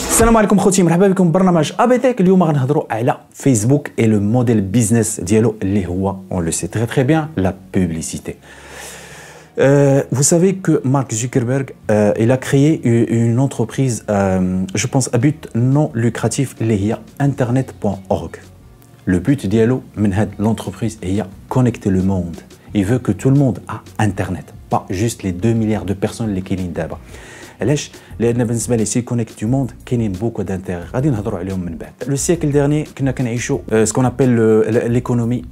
السلام عليكم خوتي مرحبا بكم برنامج ابيتك. اليوم غنهضروا على فيسبوك et le modèle business ديالو اللي هو on le sait très très bien la publicité. Vous savez que Mark Zuckerberg il a créé une entreprise je pense à but non lucratif اللي هي internet.org. Le but ديالو من هاد l'entreprise هي connecter le monde. Il veut que tout le monde a internet, pas juste les 2 milliards de personnes اللي كاينين دابا. علاش؟ لان بالنسبه لي سي كونيكت دو موند كاينين بوكو دانتيغ غادي نهضروا عليهم من بعد. لو سيكل ديرني كنا كنعيشوا سكون ابل ليكونومي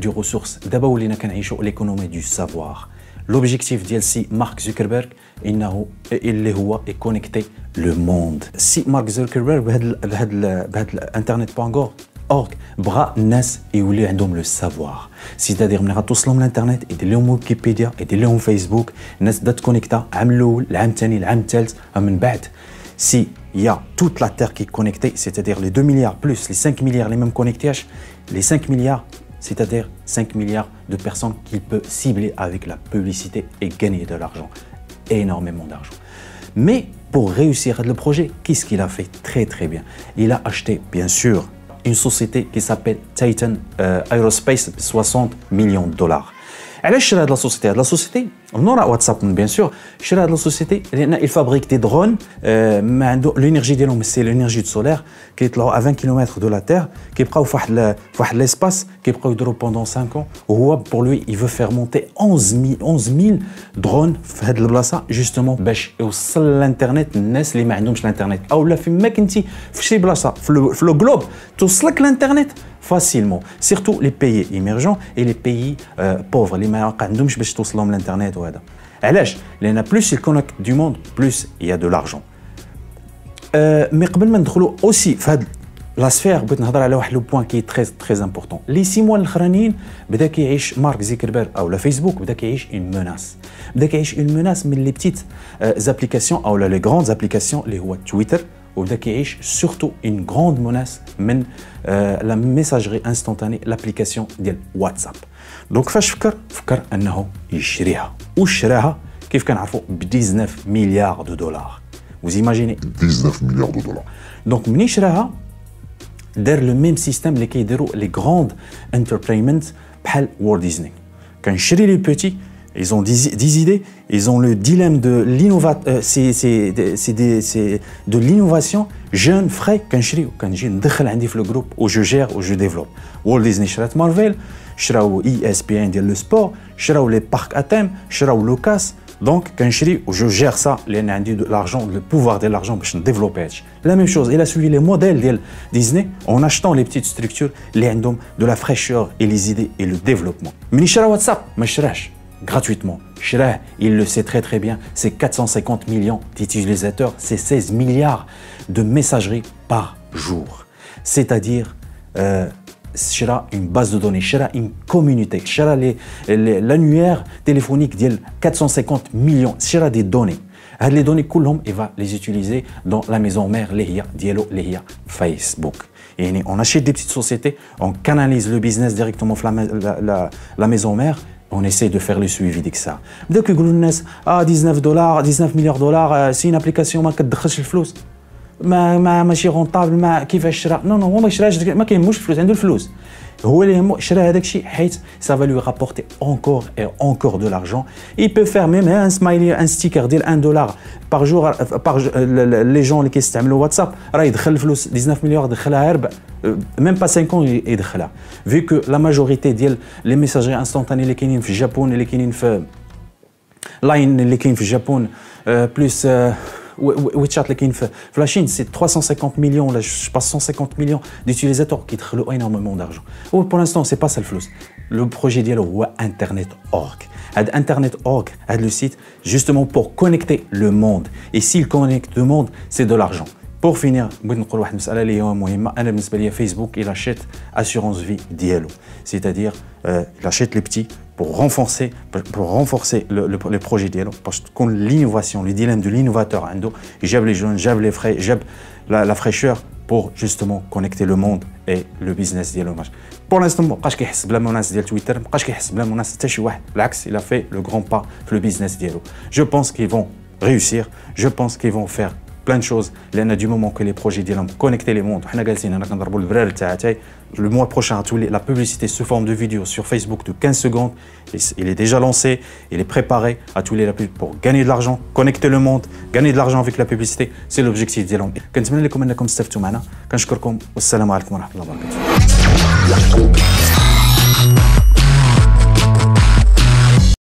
دو ريسورس، دابا ولينا كنعيشوا ليكونومي دو سافوار. لوبجيكتيف ديال سي مارك زوكربيرغ انه اللي هو كونيكتي لو موند. سي مارك زوكربيرغ بهاد الانترنت.org بغا الناس يولي عندهم لو سافوار، سيتادير ملي غتوصلهم للانترنت يدير لهم ويكيبيديا يدير لهم فيسبوك، الناس بدات تكونيكتا عام الاول العام الثاني العام الثالث. من بعد سي يا توت لا تير كي كونيكتي، سيتادير لي 2 مليار بلس لي 5 مليار اللي ما مكونيكتياش، لي 5 مليار c'est-à-dire 5 milliards de personnes qu'il peut cibler avec la publicité et gagner de l'argent, énormément d'argent. Mais pour réussir le projet, qu'est-ce qu'il a fait? Très très bien. Il a acheté bien sûr une société qui s'appelle Titan Aerospace, 60 millions de dollars. علاش شرا هاد لا سوسيتي؟ هاد لا سوسيتي من وراء واتساب بيان سور. شرا هاد لا سوسيتي لان il fabrique des drones ما عنده لينيرجي ديالهم سي لينيرجي دو سولير كيطلعوا 20 كيلومتر دو لا تير، كيبقاو في واحد ليسباس كيبقاو يديروا بوندون 5 ans وهو بور لوي il veut faire monter 11000 درون في هاد البلاصه جوستومون باش يوصل للانترنت الناس اللي ما عندهمش الانترنت اولا فين ما كنتي في شي بلاصه في لو جلوب توصلك الانترنت facilement, surtout les pays émergents et les pays pauvres اللي ما عندهمش باش توصلهم للانترنت. وهذا علاش؟ لان plus il connecte du monde plus il y a de l'argent. مي قبل ما ندخلوا اوسي في هذا لا سفير بغيت نهضر على واحد لو بوين كي تري امبورطون. لي 6 موا الاخرانيين بدا كيعيش مارك زيكربيرغ او لا فيسبوك بدا كيعيش اون موناس، بدا كيعيش اون موناس من لي بتيت زابليكاسيون او لي غروند زابليكاسيون اللي هو تويتر، وبدا كيعيش سورتو اون غروند موناس من لا ميساجري انستونتاني لابليكاسيون ديال واتساب. دونك فاش فكر انه يشريها، وشراها كيف كنعرفوا ب 19 مليار دو دولار. vous imaginez 19 milliards de dollars. دونك منين شراها دار لو ميم سيستيم اللي كيديروا لي غروند انتربرينمنت بحال وولت ديزني. كنشري لي بوتي ils ont des idées, ils ont le dilemme de l'innovation, c'est de l'innovation jeune frais كنشري وكنجي ندخل عندي في لو جروب و جو جير و جو ديفلوب. وولت ديزني شرات مارفل، شراو ESPN ديال لو سبور، شراو لي بارك اتيم، شراو لوكاس. دونك كنشري و جو جير سا لان عندي دو لارجون لو بوفوار ديال لارجون باش نديفلوبي هادشي. لا ميم شوز il a suivi les modèles ديال ديزني en achetant les petites structures اللي عندهم de la fraîcheur et les idées et le développement. مني شرا واتساب ما شراش gratuitement. Schrah, il le sait très très bien, c'est 450 millions d'utilisateurs, c'est 16 milliards de messageries par jour. C'est-à-dire, Schrah, une base de données, Schrah, une communauté, Schrah, l'annuaire téléphonique de 450 millions, Schrah des données. Les données, il va les utiliser dans la maison mère, Facebook. Et on achète des petites sociétés, on canalise le business directement dans la maison mère. On essaie de faire le suivi de ça. Dès que يقولوا الناس 19 مليار دولار سي application ما كتدخلش الفلوس ما ماشي رونطابل ما كيفاش شرا نو هو ما شراش ما كاينموش الفلوس عنده الفلوس هو اللي يهمو شرا هذاك الشيء حيت ça va lui rapporter encore et encore de l'argent. Il peut faire même un smiley un sticker ديال 1 دولار par jour par les gens اللي كيستعملوا واتساب راه يدخل الفلوس 19 مليار دخلها غير même pas 5 ans يدخلها. Vu que la majorité ديال les messageries instantanées اللي كاينين في اليابان اللي كاينين في لاين اللي كاين في اليابان بلس WeChat اللي كاين في la Chine c'est 350 millions là je passe 150 millions d'utilisateurs qui يدخلوا énormément d'argent. Ou pour l'instant c'est pas ça le flou. Le projet ديالو هو internet.org. هاد internet.org هاد le site justement pour connecter le monde et s'il connecte le monde c'est de l'argent. Pour finir, بغيت نقول واحد المسألة اللي هي مهمة. أنا بالنسبة لي فيسبوك il achète assurance vie ديالو. C'est-à-dire il achète les petits pour renforcer le projet ديالو باش تكون l'innovation, le dilemme de l'innovateur عنده جاب les jeunes, جاب les frais, جاب la fraîcheur pour justement connecter le monde et le business ديالو. Pour l'instant مابقاش كيحس بلا مناس ديال تويتر, مابقاش كيحس بلا مناس حتى شي واحد. بالعكس il a fait le grand pas في le business ديالو. Je pense qu'ils vont réussir. Je pense qu'ils vont faire plein de choses. Du moment que les projets d'Ilam connecter les mondes, le mois prochain, la publicité sous forme de vidéo sur Facebook de 15 secondes, il est déjà lancé, il est préparé à tous les pubs pour gagner de l'argent, connecter le monde, gagner de l'argent avec la publicité. C'est l'objectif d'Ilam. كنتمنى لكم انكم استفدتوا معنا. كنشكركم والسلام عليكم ورحمه الله وبركاته.